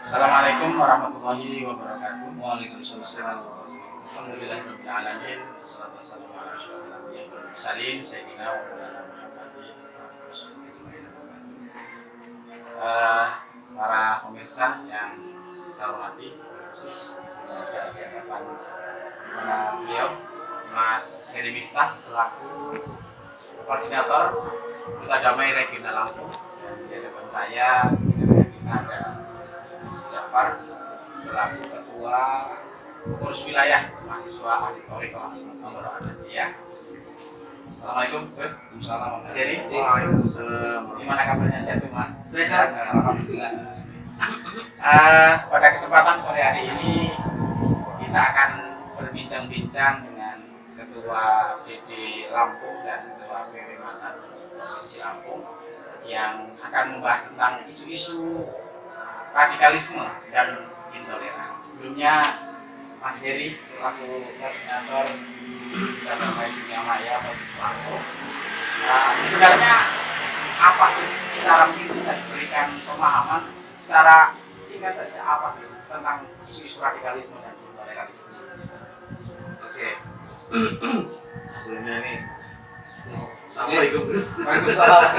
Assalamualaikum warahmatullahi wabarakatuh. Waalaikumsalam. Alhamdulillahirabbil alamin. Wassalatu wassalamu ala asyrofil anbiya'i wal mursalin sayyidina wa maulana Muhammadin. Para pemirsa yang saya hormati, khusus sebagai di hadapan beliau Mas Heri Miftah selaku koordinator Duta Damai Regional Lampung, dan di hadapan saya kita ada Jafar selaku ketua pengurus wilayah mahasiswa ahli Thoriqah nomor Ahmadiyah. Assalamualaikum Gus. Waalaikumsalam. Mas Heri. Waalaikumsalam. Gimana kabarnya, sehat semua? Sehat, alhamdulillah. Pada kesempatan sore hari ini kita akan berbincang-bincang dengan ketua DD Lampung dan ketua PW Matan Provinsi Lampung yang akan membahas tentang isu-isu radikalisme dan intoleransi. Sebelumnya Mas Heri selaku koordinator dan Damai Dunia Maya Provinsi Lampung, sebenarnya apa sih secara mungkin bisa diberikan pemahaman secara singkat saja apa sih tentang isu-isu radikalisme dan intoleransi? Oke. Sebelumnya nih. Assalamualaikum. Waalaikumsalam.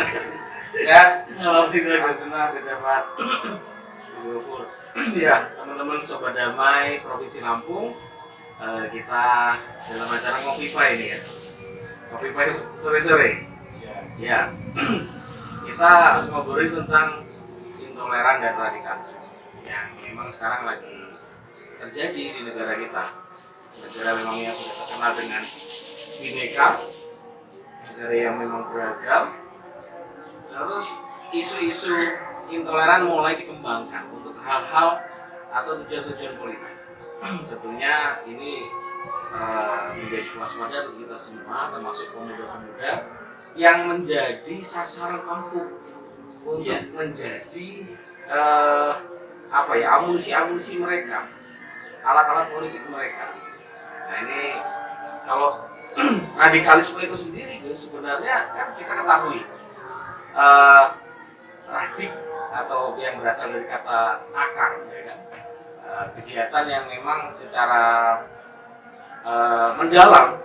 Sehat? Alhamdulillah berdapat. Ya, teman-teman Sobat Damai Provinsi Lampung, kita dalam acara Ngopi Pai ini ya. Ngopi Pai sore-sore. Ya. Kita ngobrolin tentang intoleran dan radikalisme yang memang sekarang lagi terjadi di negara kita. Negara memang yang sudah terkenal dengan bineka, negara yang memang beragam. Terus isu-isu intoleran mulai dikembangkan untuk hal-hal atau tujuan-tujuan politik. Tentunya ini menjadi kewaspadaan bagi kita semua, termasuk pemuda-pemuda yang menjadi sasaran empuk untuk menjadi amunisi-amunisi mereka, alat-alat politik mereka. Nah ini kalau radikalisme itu sendiri sebenarnya kan kita ketahui radik atau yang berasal dari kata akar, ya kan? Kegiatan yang memang secara mendalam,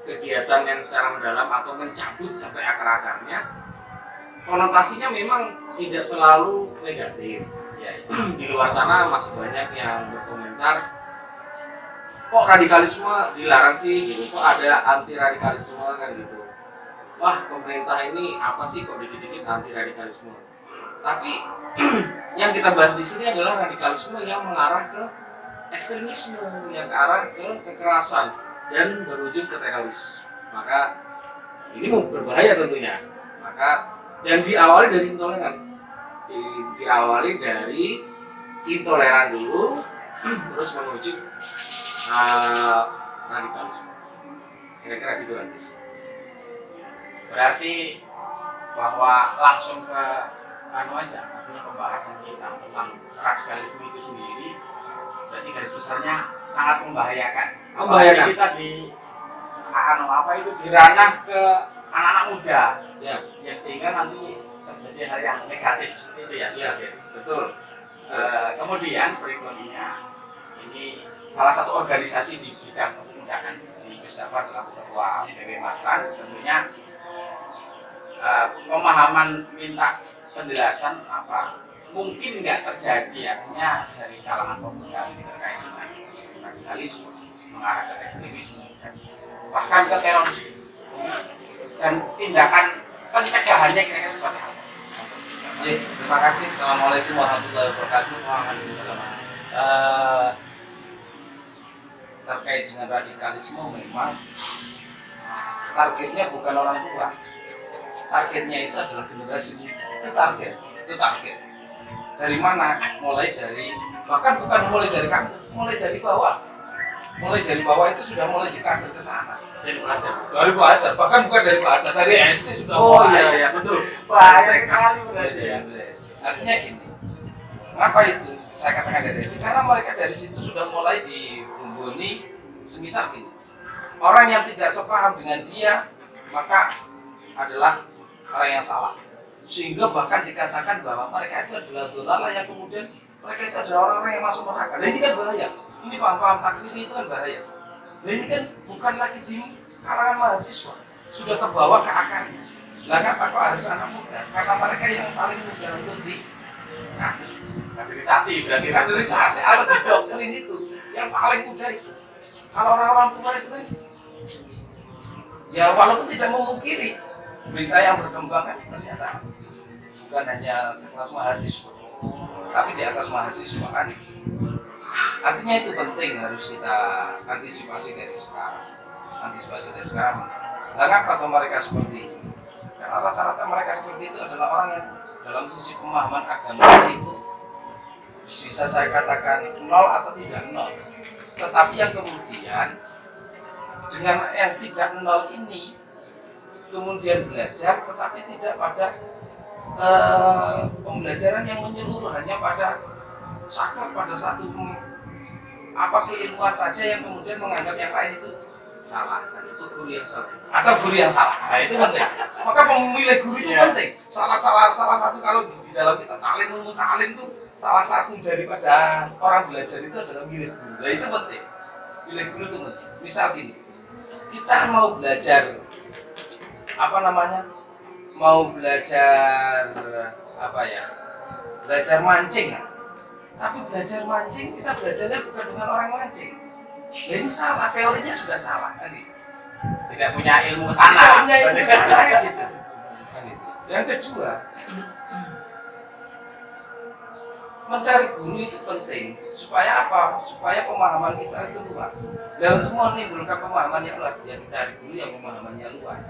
kegiatan yang secara mendalam atau mencabut sampai akar-akarnya, konotasinya memang tidak selalu negatif. Ya, di luar sana masih banyak yang berkomentar, kok radikalisme dilarang sih, gitu? Kok ada anti radikalisme kan gitu? Wah, pemerintah ini apa sih kok dikit-dikit anti radikalisme? Tapi yang kita bahas di sini adalah radikalisme yang mengarah ke ekstremisme, yang ke arah ke kekerasan dan berujung ke teroris. Maka ini berbahaya tentunya. Maka dan diawali dari intoleran. Diawali dari intoleran dulu, terus menuju radikalisme. Kira-kira gitu kan. Berarti bahwa langsung ke artinya pembahasan kita tentang radikalisme itu sendiri berarti garis besarnya sangat membahayakan. Apalagi kita di di ranah ke anak-anak muda ya, yang sehingga nanti terjadi hal yang negatif seperti itu ya. Ya, betul. Kemudian berikutnya ini salah satu organisasi di bidang kepemudaan di Gus Jafar selaku ketua PW Matan, tentunya pemahaman minta penjelasan apa mungkin nggak terjadi, artinya dari kalangan pemuda ini terkait dengan radikalisme mengarah ke ekstremisme dan bahkan ke terorisme dan tindakan pencegahannya kira-kira seperti apa? Terima kasih. Assalamualaikum warahmatullahi wabarakatuh. Terkait dengan radikalisme memang targetnya bukan orang tua. Targetnya itu adalah generasi muda. Itu target. Dari mana? Mulai dari, bahkan bukan mulai dari kampus, mulai dari bawah. Mulai dari bawah itu sudah mulai dikader ke sana. Dari pelajar. Dari pelajar, bahkan bukan dari pelajar, dari SD sudah mulai. Iya, betul. Banyak sekali berarti ya. Artinya gini, kenapa itu? Saya katakan dari SD, karena mereka dari situ sudah mulai dibumbuni semisal gini. Orang yang tidak sepaham dengan dia, maka adalah orang yang salah. Sehingga bahkan dikatakan bahwa mereka itu adalah dolala yang kemudian mereka itu adalah orang-orang yang masuk neraka. Nah ini kan bahaya. Ini paham-paham takfir itu kan bahaya. Nah ini kan bukan lagi di kalangan mahasiswa, sudah terbawa ke akarnya. Lah kenapa kok harus anak muda? Karena mereka yang paling mudah untuk di kaderisasi, berarti kaderisasi atau di doktrin itu yang paling mudah itu. Kalau orang-orang tua itu kan, ya walaupun tidak memungkiri berita yang berkembang kan ternyata bukan hanya sekelas mahasiswa, tapi di atas mahasiswa kan. Artinya itu penting, harus kita antisipasi dari sekarang. Nah, kenapa mereka seperti ini? Karena rata-rata mereka seperti itu adalah orang yang dalam sisi pemahaman agama itu bisa saya katakan nol atau tidak nol. Tetapi yang kemudian dengan yang tidak nol ini kemudian belajar, tetapi tidak pada pembelajaran yang menyeluruh, hanya pada saklek pada satu keilmuan saja yang kemudian menganggap yang lain itu salah, dan itu guru yang salah atau guru yang salah. Nah itu penting. Maka memilih guru itu penting. Salah satu kalau di dalam kita taklim itu salah satu daripada orang belajar itu adalah milih guru. Nah itu penting. Milih guru itu penting. Misal gini, kita mau belajar belajar mancing ya. Tapi belajar mancing, kita belajarnya bukan dengan orang mancing. Nah ini salah, teorinya sudah salah kan gitu. tidak punya ilmu kesana. Gitu. Yang kedua, mencari guru itu penting. Supaya apa? Supaya pemahaman kita itu luas. Dan untuk menimbulkan pemahaman yang luas, ya cari guru yang pemahamannya luas.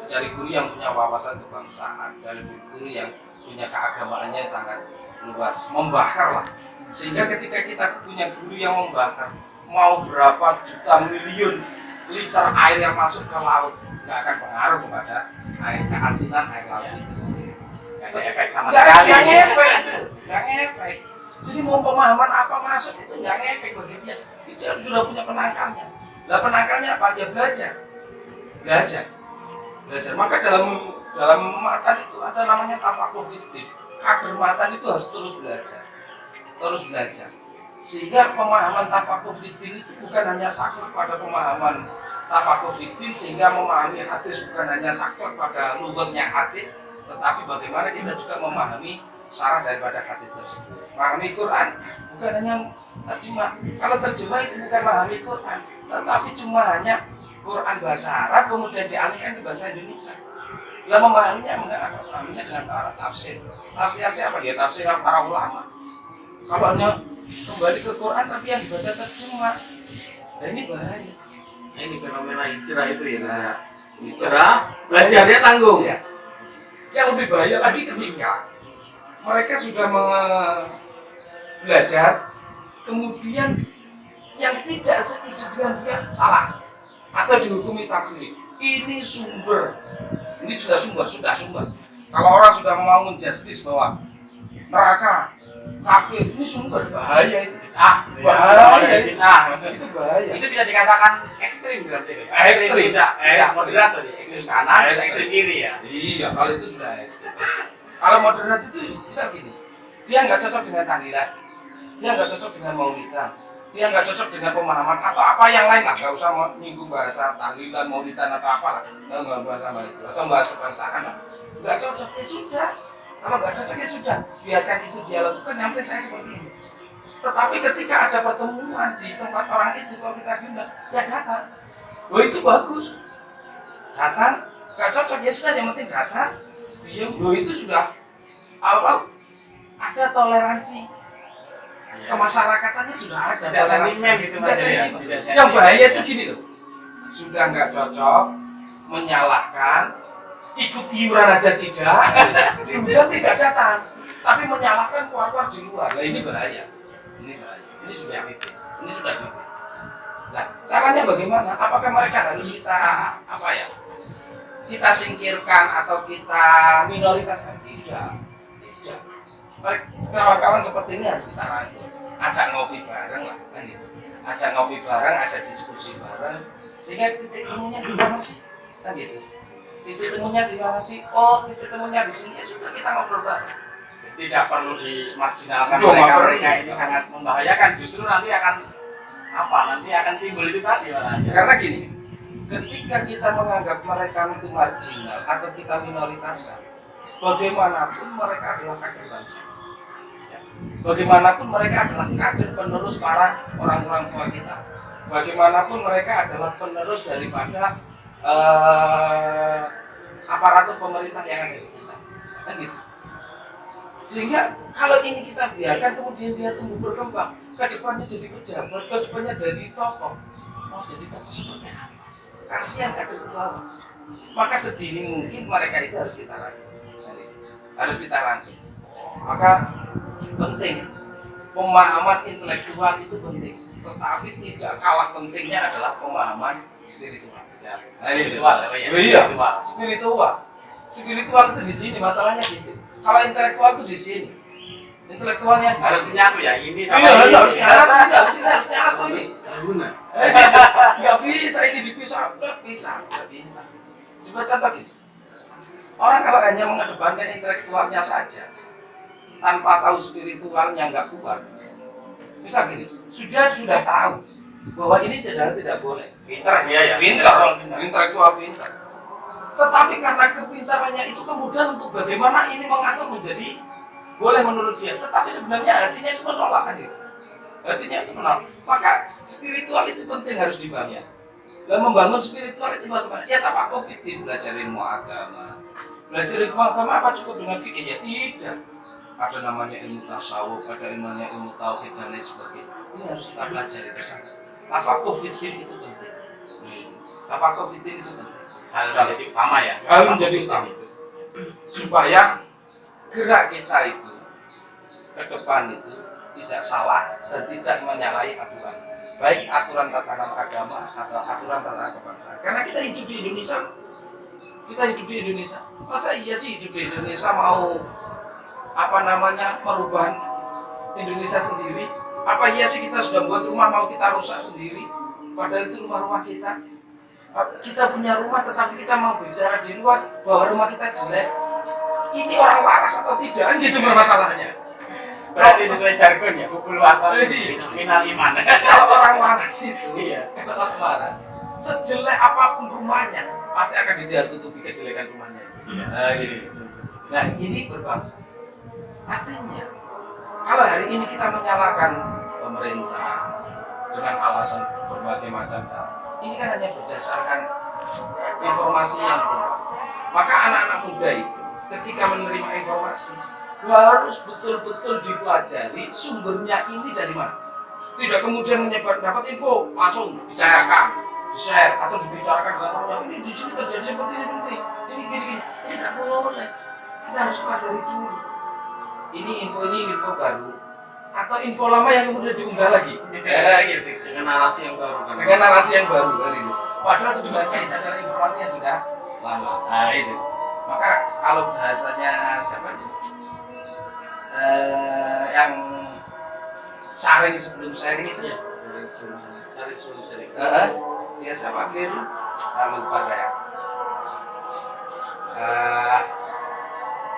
Cari guru yang punya wawasan kebangsaan, cari guru yang punya keagamaannya sangat luas, membakar lah. Sehingga ketika kita punya guru yang membakar, mau berapa juta miliun liter air yang masuk ke laut, nggak akan pengaruh kepada air keasinan air laut itu sendiri. Nggak ada efek sama sekali. Nggak ngefek. Jadi mau pemahaman apa masuk itu nggak ngefek bagi dia. Dia sudah punya penangkalnya. Lah penangkalnya apa? Dia belajar. Maka dalam matan itu ada namanya tafakuh fiddin. Kader matan itu harus terus belajar. Sehingga pemahaman tafakuh fiddin itu bukan hanya saklek pada pemahaman tafakuh fiddin, sehingga memahami hadis bukan hanya saklek pada lughatnya hadis, tetapi bagaimana kita juga memahami syarah daripada hadis tersebut. Memahami Quran bukan hanya terjemah. Kalau terjemah itu bukan memahami Quran, tetapi cuma hanya Quran bahasa Arab kemudian dialihkan ke bahasa Indonesia. Lah memahaminya dengan cara tafsir. Tafsir apa? Ya tafsir para ulama. Kalau hanya kembali ke Quran tapi yang dibaca terjemah, nah ini bahaya. Nah, ini fenomena hijrah itu ya. Hijrah, belajarnya tanggung. Ya. Yang lebih bahaya lagi ketika mereka sudah belajar, kemudian yang tidak setuju dengan dia salah atau dihukumi takfir. Ini sudah sumber. Kalau orang sudah mau menjustis bahwa neraka kafir, ini sumber bahaya itu. Itu bahaya. Itu bisa dikatakan ekstrim berarti. Ekstrim. Tidak moderat tadi. Ekstrim kanan, ekstrim kiri ya. Iya, kalau itu sudah ekstrim. Kalau moderat itu bisa gini. Dia nggak cocok dengan tahlilan, dia nggak cocok dengan maulidan, dia nggak cocok dengan pemahaman atau apa yang lain lah. Nggak usah menyinggung bahasa tahlilan, maulidan atau apalah. Nggak bahas sama itu. Atau bahas kebangsaan lah. Nggak cocok ya sudah. Kalau nggak cocok ya sudah, biarkan itu dia lakukan. Nyampe saya seperti ini. Tetapi ketika ada pertemuan di tempat orang itu, kalau kita diundang, ya datang. Oh itu bagus. Datang, nggak cocok ya sudah. Yang penting datang, diam. Oh itu sudah ada toleransi. Kemasyarakatannya sudah ada. Tidak sentimen gitu mas ya. Yang bahaya itu gini loh. Sudah nggak cocok, menyalahkan. Ikut iuran aja tidak, diundang tidak datang, tapi menyalahkan keluar-keluar di luar. Nah ini bahaya. Ini sudah gitu. Nah caranya bagaimana? Apakah mereka harus kita singkirkan atau kita minoritaskan? Tidak. Kawan-kawan seperti ini harus kita rangkul, ajak ngopi bareng lah, kan gitu. Ajak diskusi bareng, sehingga titik temunya di mana sih, kan gitu. Titik temunya di mana sih? Oh, titik temunya di sini. Ya sudah kita ngobrol bareng. tidak perlu dimarginalkan. Cuma Mereka ini sangat membahayakan, justru nanti akan timbul itu tadi malah. Karena gini, ketika kita menganggap mereka itu marginal atau kita minoritaskan, bagaimanapun mereka adalah kader bangsa. Bagaimanapun mereka adalah kader penerus para orang-orang tua kita. Bagaimanapun mereka adalah penerus daripada aparatur pemerintah yang ada di kita. Kan gitu. Sehingga kalau ini kita biarkan kemudian dia tumbuh berkembang, ke depannya jadi pejabat, ke depannya jadi tokoh. Mau jadi tokoh seperti apa? Kasihan kader ke bawah. Maka sedini mungkin mereka itu harus kita rangkul. Harus kita rangkul. Maka penting pemahaman intelektual itu penting, tetapi tidak kalah pentingnya adalah pemahaman spiritual. Spiritual itu di sini masalahnya gitu. Kalau intelektual itu di sini, intelektualnya di Harus sini. menyatu ya, ini Iya, sama ini. harus nyatu ini. Guna. Nggak bisa ini dipisah, nggak bisa. Coba contoh gini. Orang kalau hanya mengedepankan intelektualnya saja, tanpa tahu spiritualnya nggak kuat, bisa gini, sudah tahu bahwa ini tidak boleh. Pintar dia ya. Intelektual pintar. Tetapi karena kepintarannya itu kemudian untuk bagaimana ini mengatur menjadi boleh menurut dia, tetapi sebenarnya hatinya itu menolak kan itu. Hatinya itu menolak. Maka spiritual itu penting, harus dibangun. Dan membangun spiritual itu bagaimana? Ya tafakuh fiddin, belajar ilmu agama. Belajar ilmu agama apa cukup dengan fikih? Ya tidak. Ada namanya ilmu tasawuf, ada namanya ilmu tauhid dan lain sebagainya. Ini harus kita pelajari bersama. Tafakuh fiddin itu penting. Tafakuh fiddin itu penting. Hal menjadi utama ya. Hal menjadi utama. Supaya gerak kita itu ke depan itu tidak salah dan tidak menyalahi aturan, baik aturan tatanan agama atau aturan tatanan kebangsaan. Karena kita hidup di Indonesia, masa iya sih hidup di Indonesia mau merubah Indonesia sendiri? Apa iya sih kita sudah buat rumah mau kita rusak sendiri? Padahal itu rumah-rumah kita. Kita punya rumah tetapi kita mau bicara di luar bahwa rumah kita jelek. Ini orang waras atau tidak? Kan gitu masalahnya. Berarti sesuai jargon ya, kubul atau minal iman. Kalau orang waras itu, Iya. kalau orang waras, sejelek apapun rumahnya, pasti akan ditutupi kejelekan rumahnya. Nah, ini berbangsa. Artinya, kalau hari ini kita menyalahkan pemerintah dengan alasan berbagai macam cara, ini kan hanya berdasarkan informasi yang benar. Maka anak-anak muda itu, ketika menerima informasi, harus betul-betul dipelajari sumbernya ini dari mana. Tidak kemudian dapat info langsung di-share atau dibicarakan dengan orang ini di sini terjadi seperti ini gini. Ini nggak boleh. Kita harus pelajari dulu. Ini info baru atau info lama yang kemudian diunggah lagi. Gitu. Dengan narasi yang baru kan. Dengan narasi yang baru hari ini. Padahal sebenarnya itu adalah informasi yang sudah lama. Nah itu. Maka kalau bahasanya siapa itu? Yang sharing sebelum sharing itu. Iya, sharing sebelum sharing. Ya siapa dia itu? Lupa saya.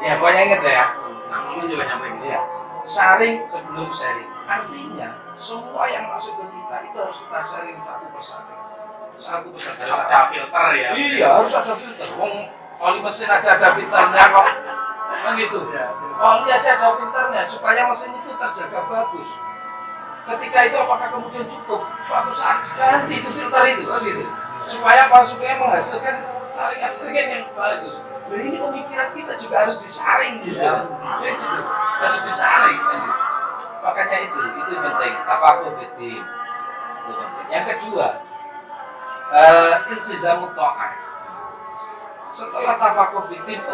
Ya pokoknya inget ya. Namanya juga nyampe gitu. Iya. Sharing sebelum sharing. Artinya semua yang masuk ke kita itu harus kita sharing satu persatu. Harus ada filter ya. Iya, harus ada filter. Oli mesin aja ada filternya kok. Kan gitu. Oli aja ada filternya supaya mesin itu terjaga bagus. Ketika itu apakah kemudian cukup? Suatu saat ganti itu filter itu, kan gitu. Supaya menghasilkan saringan yang bagus. Nah ini pemikiran kita juga harus disaring gitu. Ya, gitu. Harus disaring. Gitu. Makanya itu penting. Tafakuh fiddin. Itu penting. Yang kedua, iltizamut ta'ah. Setelah tafakuh fiddin,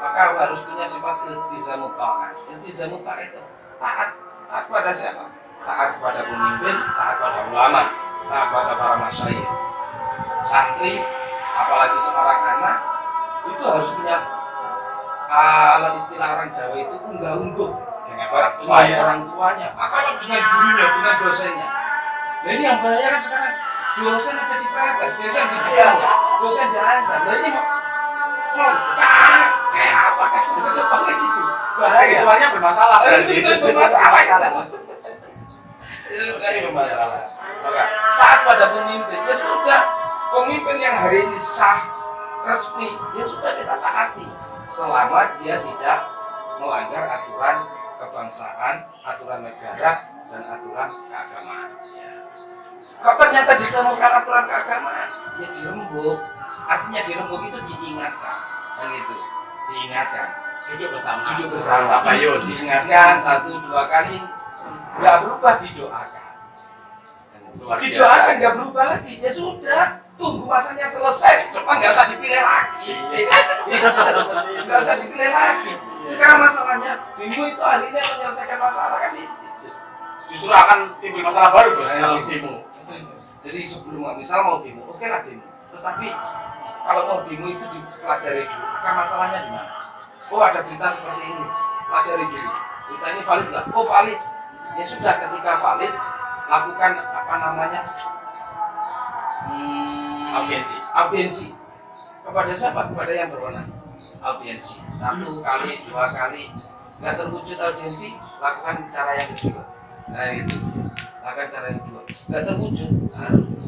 maka harus punya sifat iltizamut ta'ah. Iltizamut ta'ah itu taat pada siapa? Taat pada pemimpin, taat pada ulama, taat pada para masyayikh. Santri, apalagi seorang anak, itu harus punya kalau istilah orang Jawa itu unggah-ungguh dengan orang tuanya, apalagi dengan gurunya, dengan dosennya. Nah ini yang bahaya kan sekarang, dosen aja diprotes, dosen didiam, dosen diancam. Nah ini mau kayak apa kan depannya gitu, bahaya spiritualnya bermasalah. Itu bermasalah kan? Itu kan bermasalah. Maka taat pada pemimpin, ya sudah. Pemimpin yang hari ini sah, resmi, ya sudah kita taati. Selama dia tidak melanggar aturan kebangsaan, aturan negara, dan aturan keagamaan. Kok ternyata ditemukan aturan keagamaan, ya dirembuk. Artinya dirembuk itu diingatkan, dan itu diingatkan. Duduk bersama. Apa yuk? Diingatkan 1-2 kali, nggak berubah didoakan. Luar biasa. Didoakan nggak berubah lagi, ya sudah. Tunggu masanya selesai, depan nggak usah dipilih lagi. Nggak usah dipilih lagi. Sekarang masalahnya demo itu akhirnya menyelesaikan masalah kan itu. Justru akan timbul masalah baru bos Nah, kalau itu. demo. Jadi sebelum misal mau demo, oke lah demo. Tetapi kalau mau demo itu dipelajari dulu. Akar masalahnya di mana? Oh ada berita seperti ini, pelajari dulu. Berita ini valid nggak? Oh valid. Ya sudah, ketika valid lakukan apa namanya? Audiensi. Kepada siapa? Kepada yang berwenang. Audiensi. 1 kali, 2 kali. Nggak terwujud audiensi, lakukan cara yang kedua. Nah itu. Lakukan cara yang kedua. Nggak terwujud.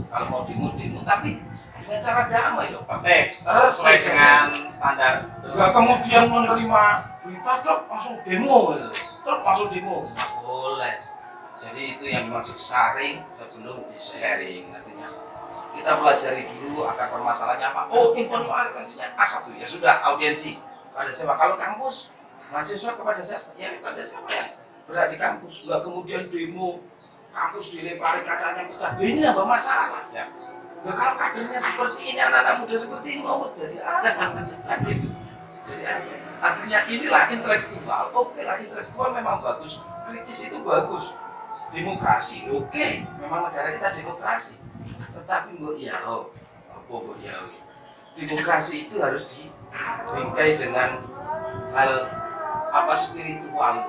Kalau mau demo, tapi dengan cara damai loh Pak. Sesuai dengan standar. Nggak kemudian menerima berita truk langsung demo gitu. Truk langsung demo. Nggak boleh. Jadi itu yang dimaksud saring sebelum di-sharing. Artinya kita pelajari dulu akar permasalahannya apa. Oh, informasinya A1, ya sudah, audiensi pada siapa? Kalau kampus, mahasiswa kepada siapa? Ya kepada siapa yang berada di kampus. Nggak kemudian demo, kampus dilempari kacanya pecah. Ini nambah masalah. Ya. Nah, kalau kadernya seperti ini, anak-anak muda seperti ini mau jadi apa? Nah, gitu. Jadi apa? Artinya inilah intelektual. Oke lah, intelektual memang bagus. Kritis itu bagus. Demokrasi, oke. Memang negara kita demokrasi. Tetapi demokrasi itu harus dibingkai dengan hal apa spiritual.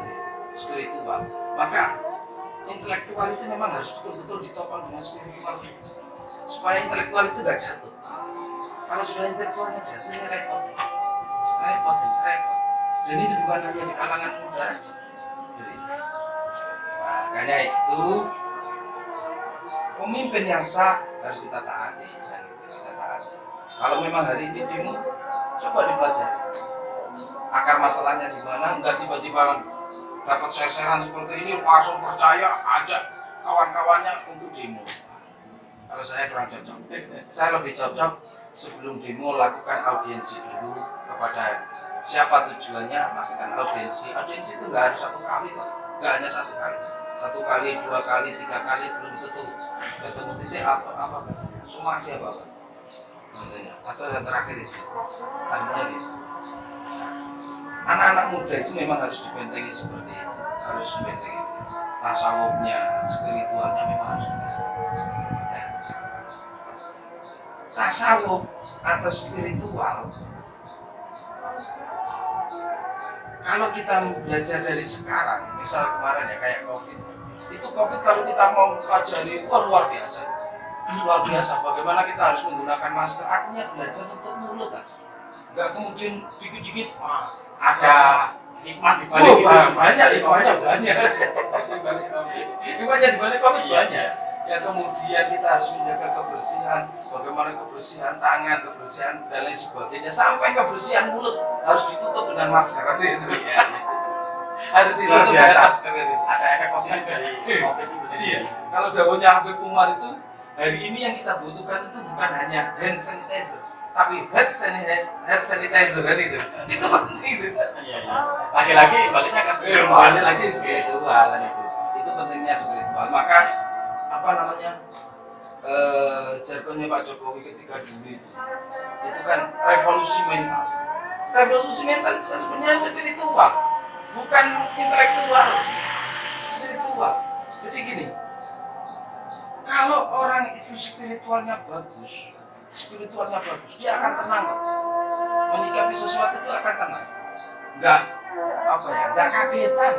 Maka intelektual itu memang harus betul-betul ditopang dengan spiritual supaya intelektual itu nggak jatuh. Kalau sudah intelektualnya jatuh ya repot. Dan itu bukan hanya di kalangan muda aja. Makanya itu pemimpin yang sah harus kita taati. Kalau memang hari ini demo, coba dipelajari akar masalahnya di mana. Enggak tiba-tiba dapat share-sharean seperti ini langsung percaya ajak kawan-kawannya untuk demo. Kalau saya kurang cocok. Saya lebih cocok sebelum demo lakukan audiensi dulu kepada siapa tujuannya, lakukan audiensi. Audiensi itu nggak harus 1 kali kok, nggak hanya 1 kali. 1 kali, 2 kali, 3 kali belum tentu ketemu titik apa semua siapa maksudnya. Atau yang terakhir itu artinya gitu. Anak-anak muda itu memang harus dibentengi seperti itu, harus dibentengi. Tasawufnya, spiritualnya memang harus dibentengi. Nah, tasawuf atau spiritual, kalau kita belajar dari sekarang, misal kemarin ya kayak COVID, itu COVID kalau kita mau pelajari, luar biasa. Luar biasa, bagaimana kita harus menggunakan masker, artinya belajar untuk mulut kan. Nggak kemudian dikit-dikit, Ada hikmah di balik itu. banyak. Hikmahnya di balik COVID banyak. Ya kemudian kita harus menjaga kebersihan, bagaimana kebersihan tangan, kebersihan dan lain sebagainya, sampai kebersihan mulut harus ditutup dengan masker. Itu ya. Harus ditutup dengan masker. Ada efek positif dari COVID itu sendiri. Iya. Kalau dawuhnya Habib Umar itu, hari ini yang kita butuhkan itu bukan hanya hand sanitizer, tapi head sanitizer kan itu. Itu penting itu. Iya. Lagi-lagi baliknya ke spiritual. Balik lagi spiritual kan itu. Itu pentingnya spiritual. Maka apa namanya? Jargonnya Pak Jokowi ketika dulu itu kan revolusi mental. Revolusi mental itu kan sebenarnya spiritual, bukan intelektual. Spiritual. Jadi gini, kalau orang itu spiritualnya bagus, dia akan tenang. Menyikapi sesuatu itu akan tenang. Enggak kagetan.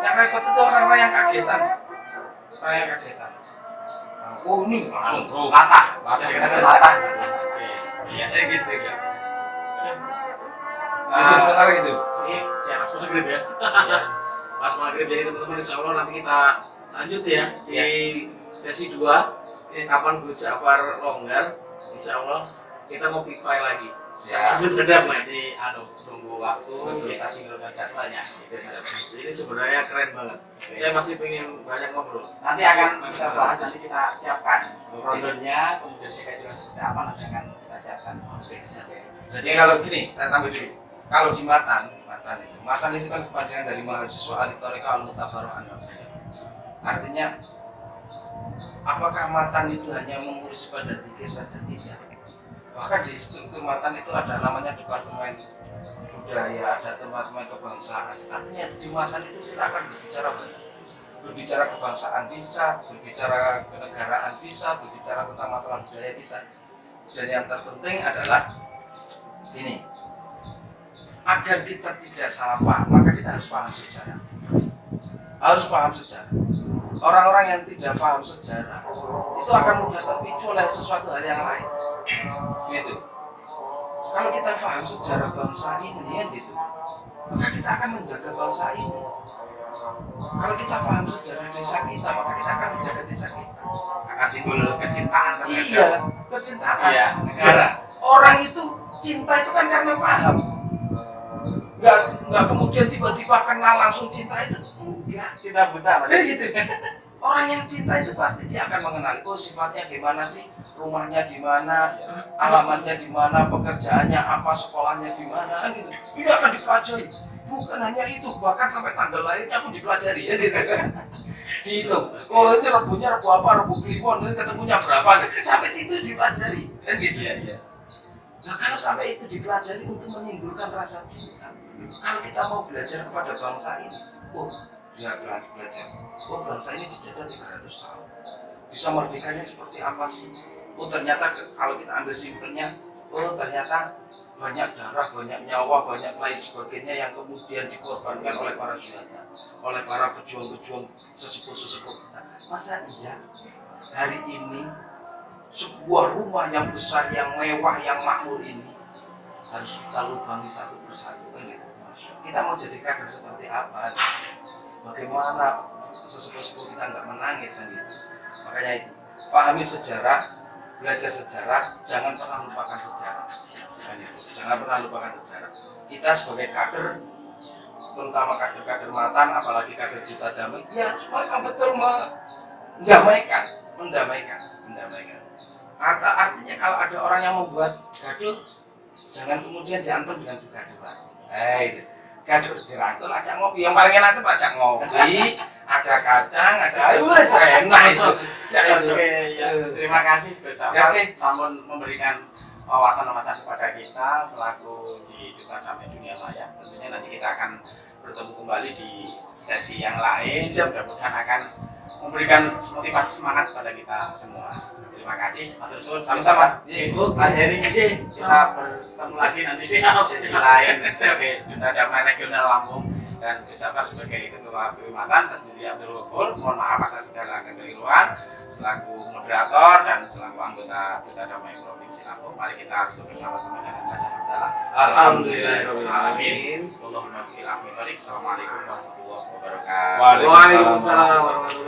Yang repot itu orang-orang yang kagetan. Oh ini langsung latah. Bisa dikatakan latah. Iya. Gitu ya. Itu sebentar gitu. Ini siapa pas maghrib ya? Pas maghrib, jadi teman-teman insya Allah nanti kita lanjut ya di sesi 2. Kapan Gus Ja'far longgar, insya Allah kita mau pipai lagi. Sambil berdamai. Jadi tunggu waktu kita sinkronkan jadwalnya. Ini sebenarnya keren banget. Saya masih pengen banyak ngobrol. Nanti akan kita bahas, nanti kita siapkan rondonya, kemudian schedule seperti apa nanti akan kita siapkan. Jadi kalau gini, saya tambah dulu. Kalau di matan itu kan kepanjangan dari mahasiswa Alitorika Al-Mutabaroh An-Nabawiyah. Artinya, apakah matan itu hanya mengurus pada zikir saja? Tidak. Bahkan di struktur matan itu ada namanya departemen budaya, ada departemen kebangsaan. Artinya di matan itu kita akan berbicara banyak. Berbicara kebangsaan bisa, berbicara kenegaraan bisa, berbicara tentang masalah budaya bisa. Dan yang terpenting adalah ini, agar kita tidak salah paham, maka kita harus paham sejarah. Harus paham sejarah. Orang-orang yang tidak paham sejarah itu akan mudah terpicu oleh sesuatu hal yang lain. Gitu. Kalau kita paham sejarah bangsa ini, kan gitu, maka kita akan menjaga bangsa ini. Kalau kita paham sejarah desa kita, maka kita akan menjaga desa kita. Akan timbul kecintaan terhadap Iya, kecintaan. negara. Orang itu cinta itu kan karena paham. Nggak kemudian tiba-tiba kenal langsung cinta itu, enggak. Cinta buta, Mas. Gitu. Orang yang cinta itu pasti dia akan mengenali, oh sifatnya gimana sih, rumahnya di mana, alamatnya di mana, pekerjaannya apa, sekolahnya di mana, gitu. Ini akan dipelajari. Bukan hanya itu, bahkan sampai tanggal lahirnya pun dipelajari, ya gitu. Dihitung. Oh ini rebunya rebu apa, rebu kliwon, ini ketemunya berapa, sampai situ dipelajari, kan gitu. Iya. Nah kalau sampai itu dipelajari untuk menimbulkan rasa cinta, kalau kita mau belajar kepada bangsa ini, oh dia belajar, oh bangsa ini dijajah 300 tahun, bisa merdekanya seperti apa sih? Oh ternyata kalau kita ambil simpelnya, oh ternyata banyak darah, banyak nyawa, banyak lain sebagainya yang kemudian dikorbankan oleh para syuhada, oleh para pejuang-pejuang sesepuh-sesepuh kita. Masa iya hari ini sebuah rumah yang besar, yang mewah, yang makmur ini harus kita lubangi satu persatu, gitu. Kita mau jadi kader seperti apa? Bagaimana sesepuh-sepuh kita nggak menangis, gitu. Makanya itu, pahami sejarah, belajar sejarah, jangan pernah lupakan sejarah. Jangan pernah lupakan sejarah. Kita sebagai kader, terutama kader-kader matan, apalagi kader Duta Damai, ya cuma yang betul mendamaikan. Artinya kalau ada orang yang membuat gaduh, jangan kemudian diantar dengan kegaduhan. Itu gaduh dirangkul, ajak ngopi. Yang paling enak itu ajak ngopi, ada kacang, ada air, enak itu. Oke, ya. Terima kasih Gus Ja'far sampun memberikan wawasan-wawasan kepada kita selaku di Duta Damai Dunia Maya. Tentunya nanti kita akan bertemu kembali di sesi yang lain. Mudah-mudahan akan memberikan motivasi semangat kepada kita semua. Terima kasih, Mas Rusul. Sama-sama. Ibu, Mas Heri, kita bertemu lagi nanti di sesi lain sebagai Duta Damai Regional Lampung dan Gus Ja'far sebagai Ketua BW Matan. Saya sendiri Abdul Ghafur. Mohon maaf atas segala kekeliruan selaku moderator dan selaku anggota Duta Damai Provinsi Lampung. Mari kita tutup bersama-sama dengan baca hamdalah. Alhamdulillahirobbilalamin. Allahumma fi'il akhir. Assalamualaikum warahmatullahi wabarakatuh. Waalaikumsalam warahmatullahi wabarakatuh.